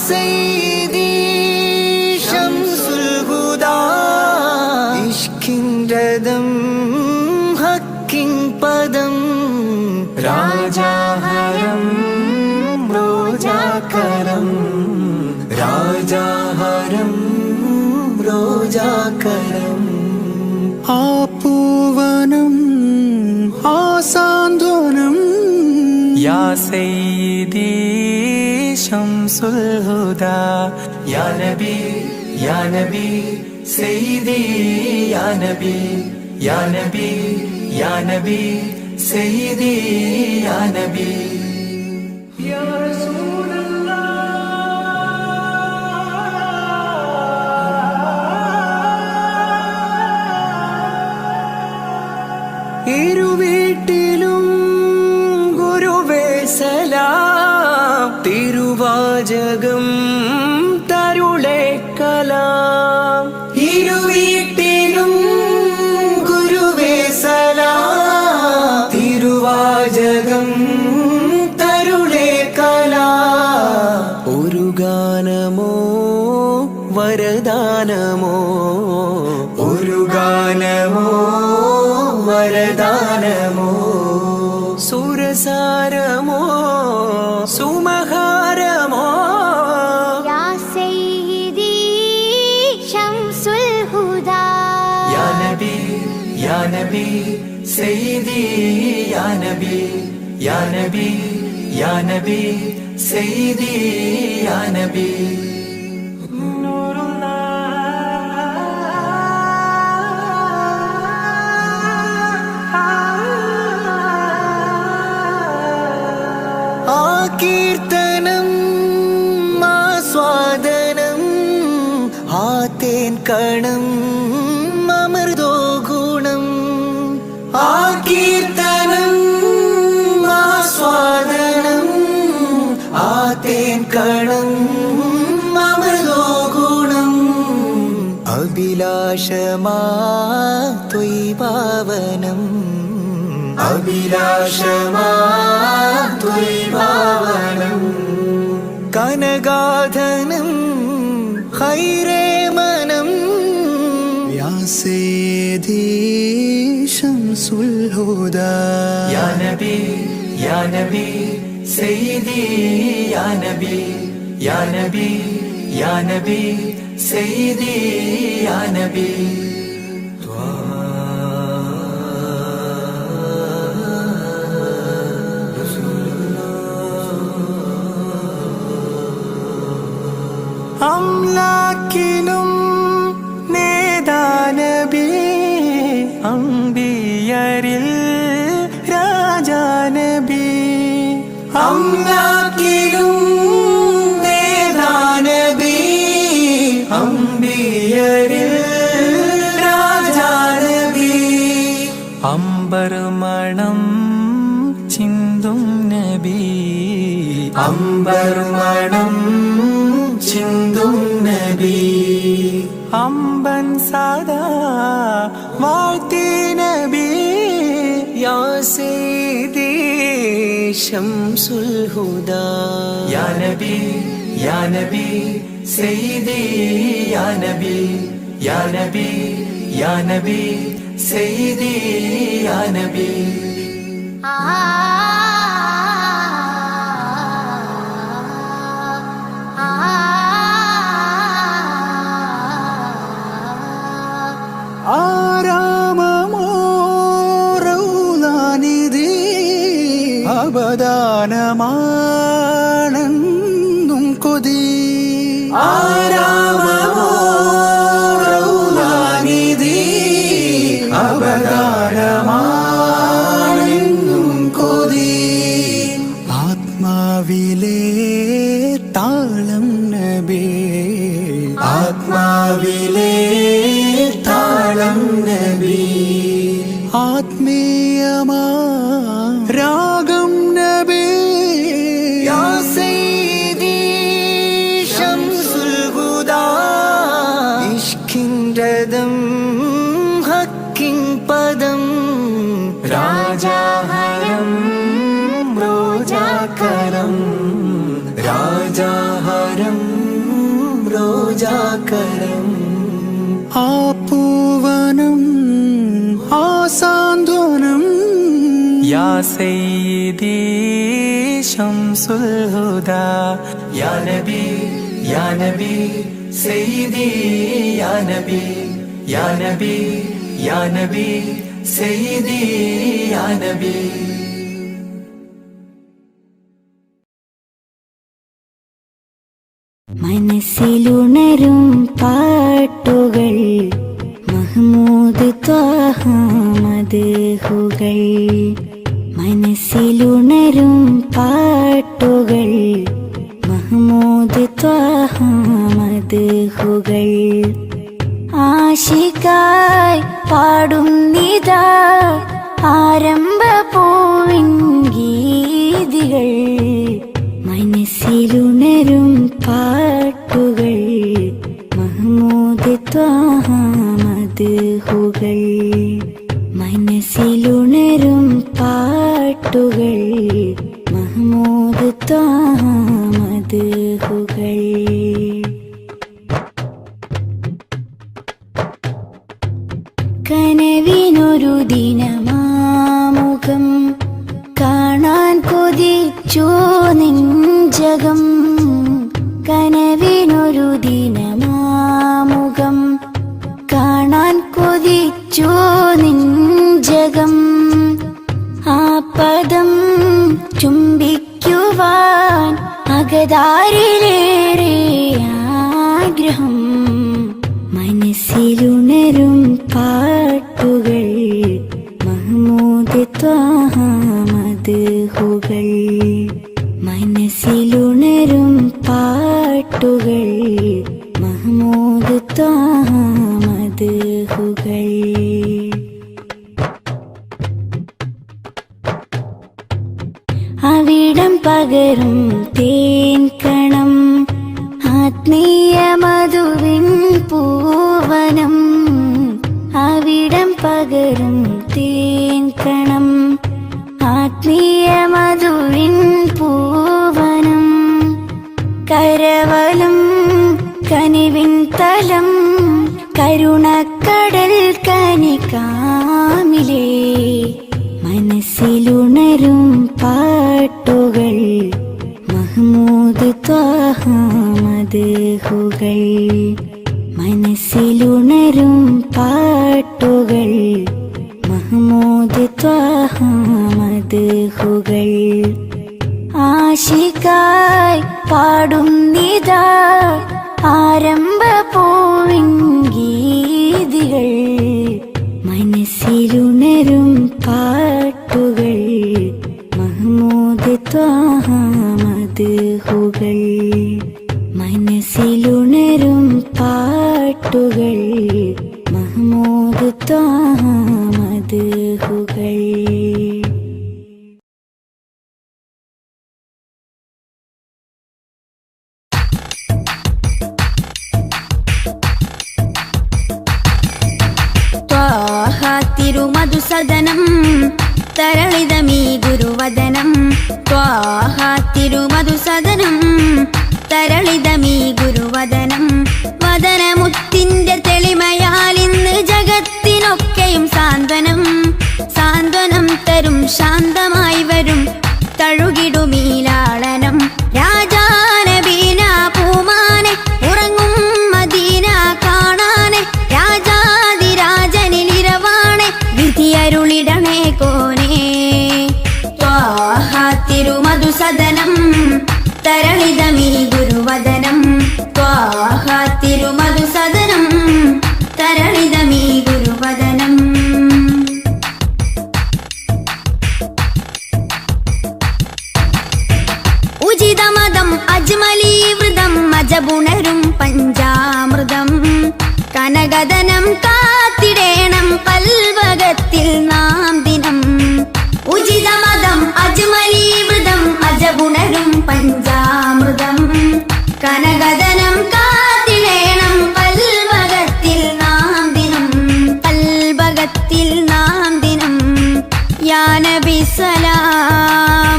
സയ്യിദി ശംസുൽ ഹുദാ ഇഷ്കിൻ രഥം ഹക്കിൻ പദം രാജാഹരം റോജാകരം രാജാഹരം റോജാകരം ആ പൂവനം ആ സാന്ത്വനം യാ സയ്യിദി ശംസുൽ ഹുദാ യാ നബി യാ നബി സയ്യിദി യാ നബി യാ നബി യാ നബി സയ്യിദി യാ നബി യാ ഇരുവീട്ടിലും ഗുരുവേ സലാം തിരുവാചകം തരുളേ കലാം ഇരുവീട്ടിലും ഗുരുവേ സലാം തിരുവാചകം തരുളേ കലാം ഒരു ഗാനമോ വരദാനമോ ഒരു ഗാനമോ വരദാനമോ സുരസാരമോ സുമഹാരമോ യാ സയ്യിദി ശംസുൽ ഹുദാ യാ നബി യാ നബി സയ്യിദി യാ നബി യാ നബി യാ നബി സയ്യിദി യാ നബി കീർത്തനം ആസ്വാദനം ആതേൻ കണം അമൃതോ ഗുണം ആ കീർത്തനം ആസ്വാദനം ആതേൻ കണം അമൃതോ ഗുണം അഭിലാഷമാ ത്വൈഭാവനം അഭിലാഷമാ ത്വൈഭാവനം കനഗാധനം ഖൈരേ മനം യാ സയ്യിദി ശംസുൽ ഹുദാ യാ നബി യാ നബി സയ്യിദി യാ നബി യാ നബി യാ നബി സയ്യിദി യാ നബി അംലാക്കിലും നേദാനബി അംബിയരിൽ രാജാനബി അംലാക്കിലും നേദാനബി അംബിയരിൽ രാജാനബി അംബർ മണം ചിന്തും നബി അംബർ മണം ചിന്തും നബി അമ്പൻ സദാ വാഴ്ത്തി നബി യാ സയ്യിദി ശംസുൽ ഹുദാ യാ നബി യാ നബി സയ്യിദി യാ നബി യാ നബി യാ നബി സയ്യിദി യാ നബി ആരാമമോ റൗലാനിധി അബദാനമാണെന്നും കൊതി ആരാമമോ റൗലാനിധി അബദാനമാണെന്നും കൊതി ആത്മാവിലെ താളം നബി ആത്മാവിലെ താളം നബി ആത്മീയമാ രാഗം നബി യാ സയ്യിദി ശംസുൽ ഹുദാ ഇഷ്കിൻ രഥം ഹക്കിൻ പദം രാജാഹരം റോജാകരം രാജാഹരം മരം റോജാക്കരം ആ പൂവനം ആ സാന്ത്വനം യാ സയ്യിദി ശംസുൽ ഹുദാ യാ നബി യാ നബി സയ്യിദി യാ നബി യാ നബി യാ നബി സയ്യിദി യാ നബി. മനസ്സിലുണരും പാട്ടുകൾ മഹ്മൂദ് ത്വാഹ മദ്ഹുകൾ. മനസ്സിലുണരും പാട്ടുകൾ മഹ്മൂദ് ത്വാഹ മദ്ഹുകൾ. ആശിക്കായി പാടുന്നിതാ ആരംഭ പൂവിൻ ഗീതികൾ. മനസ്സിലുണരും പാട്ടുകൾ മഹ്മൂദ് ത്വാഹ മദ്ഹുകൾ. മനസ്സിലുണരും പാട്ടുകൾ മഹ്മൂദ് ത്വാഹ മദ്ഹുകൾ. കനവിനൊരു ദിനമാമുഖം കാണാൻ കൊതിച്ചു നെഞ്ചകം. കനവിനൊരു ദിനമാമുഖം കാണാൻ കൊതിച്ചു നെഞ്ചകം. ആ പദം ചുംബിക്കുവാൻ അകതാരിലേറെ ആഗ്രഹം. മനസ്സിലുണരും പാട്ടുകൾ മഹ്മൂദ് ത്വാഹ മദ്ഹുകൾ. മനസ്സിലുണരും പാട്ടുകൾ മഹ്മൂദ് ത്വാഹ മദ്ഹുകൾ. അവിടം പകരും തേൻ കണം ആത്മീയ മധുവിൻ പൂവനം. അവിടം പകരും തേൻ കണം ആത്മീയ മധുവിൻ പൂവനം. കരവലം കനിവിൻ തലം കരുണക്കടൽ കനികാമിലേ. മനസ്സിലുണരും പാട്ടുകൾ മഹ്മൂദ് ത്വാഹ മദ്ഹുകൾ. മനസ്സിലുണരും പാട്ടുകൾ മഹ്മൂദ് ത്വാഹ മദ്ഹുകൾ. ആശിക്കായി പാടുന്നിതാ ആരംഭ പൂവിൻ ഗീതികൾ. മനസ്സിലുണരും പാട്ടുകൾ മഹ്മൂദ് ത്വാഹ മദ്ഹുകൾ. മനസ്സിലുണരും പാട്ടുകൾ മഹ്മൂദ് ത്വാഹ മദ്ഹുകൾ. ത്വാഹ തിരുമധുസദനം തരളിതമീ ഗുരുവദനം. ത്വാഹ തിരുമധുസദനം തരളിതമീ ഗുരുവദനം. വദനമുത്തിന്റെ തെളിമയാൽ ഇന്ന് ജഗത്തിനൊക്കെയും സാന്ത്വനം. സാന്ത്വനം തരും ശാന്തമായി വരും തഴുകിടുമീലാളനം. രാജാനബീന പൂമാനെ ഉറങ്ങും മദീന കാണാനെ. രാജാതിരാജനിലിരവാണെ വിധിയരുളിടണേ കോനേ. ത്വാഹ തിരുമധുസദനം തരളിതമീ ഗുരുവദനം. ത്വാഹ തിരുമധുസദനം തരളിതമീ ഗുരുവദനം. ഉചിതമതം അജ്മലീ വൃതം അജബുണരും പഞ്ചാമൃതം. കനകദനം കാത്തിടേണം കൽവകത്തിൽ നാം ദിനം. ഉചിതമതം അജ്മലീ വൃതം അജബുണരും പഞ്ചാമൃതം. കനകദനം കാത്തിടേണം കൽവകത്തിൽ നാം ദിനം. കൽവകത്തിൽ നാം ദിനം. യാ നബി സലാം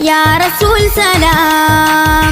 യാ റസൂൽ സലാം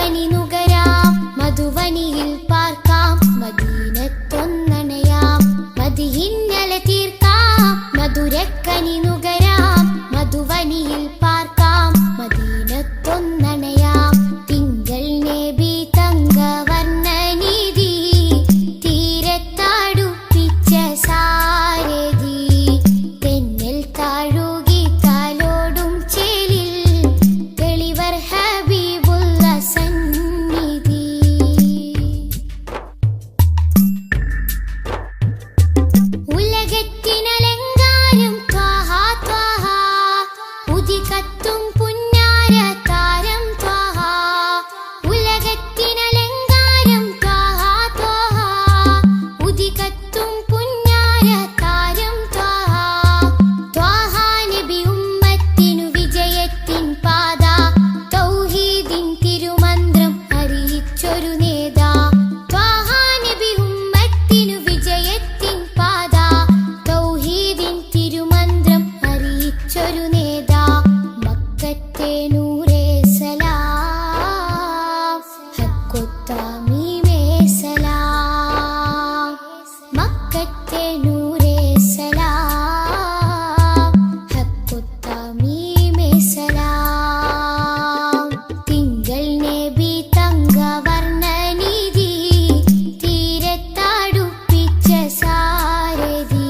മധുരക്കനി നുകരാം മധുവനിയിൽ പാർക്കാം മദീനത്തൊന്നണയാം മദിഹിന്നല തീർക്കാം മധുരക്കനി നുകരാം മധുവനിയിൽ പാർക്കാം മദീനത്തൊന്നണയാം തിങ്കൾ നബി തങ്കവർണ്ണനിധി തീരത്താടുപ്പിച്ച സാരഥി തെന്നൽ താഴുകി താലോടും ചേലിൽ തെളിവർ ഹബീബുള്ള സന്നിധി ഉലകത്തിനലങ്കാരം ത്വാഹ ത്വാഹ ഉദികത്തും പുന്നാര താരം ത്വാഹ ഉലകത്തിനലങ്കാരം ത്വാഹ ത്വാഹ ഉദികത്തും പുന്നാര താരം ത്വാഹ ത്വാഹ നബി ഉമ്മത്തിനു വിജയത്തിൻ പാത തൗഹീദിൻ തിരുമന്ത്രം അറിയിച്ചൊരു നേതാ ത്വാഹ നബി ഉമ്മത്തിനു വിജയത്തിൻ പാത തൗഹീദിൻ തിരുമന്ത്രം അറിയിച്ചൊരു നേതാ മക്കത്തെ നൂറേ സലാം ഹക്കൊത്താമീമേ സലാം മക്കത്തെ നൂറേ സലാം ഹക്കൊത്താമീമേ സലാം തിങ്കൾ നബി തങ്കവർണ്ണനിധി തീരത്താടുപ്പിച്ച സാരഥി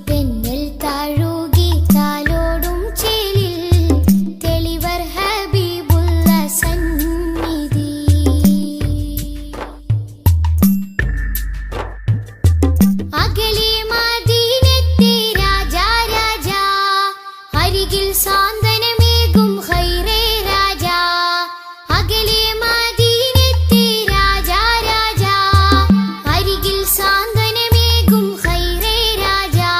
തെന്നൽ താഴുകി താലോടും ചേലിൽ തെളിവർ ഹബീബുള്ള സന്നിധി അകലെ മദീനത്തെ രാജാ രാജാ അരികിൽ സാന്ത്വനമേകും ഖൈറേ രാജാ അകലെ മദീനത്തെ രാജാ രാജാ അരികിൽ സാന്ത്വനമേകും ഖൈറേ രാജാ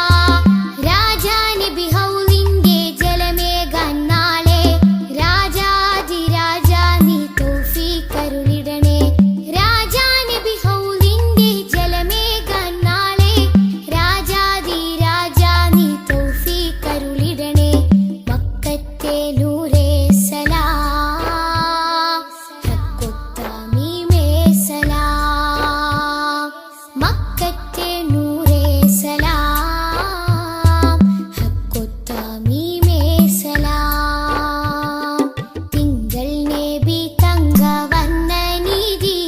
രാജാ നബി ഹൗലിന്റെ ജലമേകാൻ നാളെ രാജാധിരാജാ നീ തൗഫീഖരുളിടണേ രാജാ നബി ഹൗലിന്റെ ജലമേകാൻ നാളെ രാജാധിരാജാ നീ തൗഫീഖരുളിടണേ മക്കത്തെ നൂറേ സലാം ഹക്കൊത്താമീമേ സലാം മക്കത്തെ നൂറേ സലാം ഹക്കൊത്താമീമേ സലാം തിങ്കൾ നബി തങ്കവർണ്ണനിധി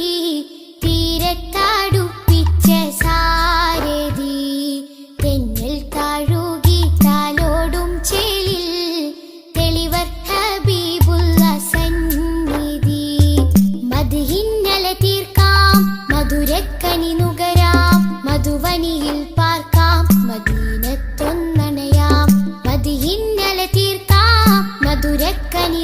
തീരത്താടുപ്പിച്ച സാരഥി തെന്നൽ താഴുകി താലോടും ചേലിൽ തെളിവർ ഹബീബുള്ള സന്നിധി മദ്ഹിന്നല തീർക്കാം മധുരക്കനി നുകരാം മധുവനിയിൽ പാർക്കാം മദീനത്തൊന്നണയാം മദ്ഹിന്നല തീർക്കാം മധുരക്കനി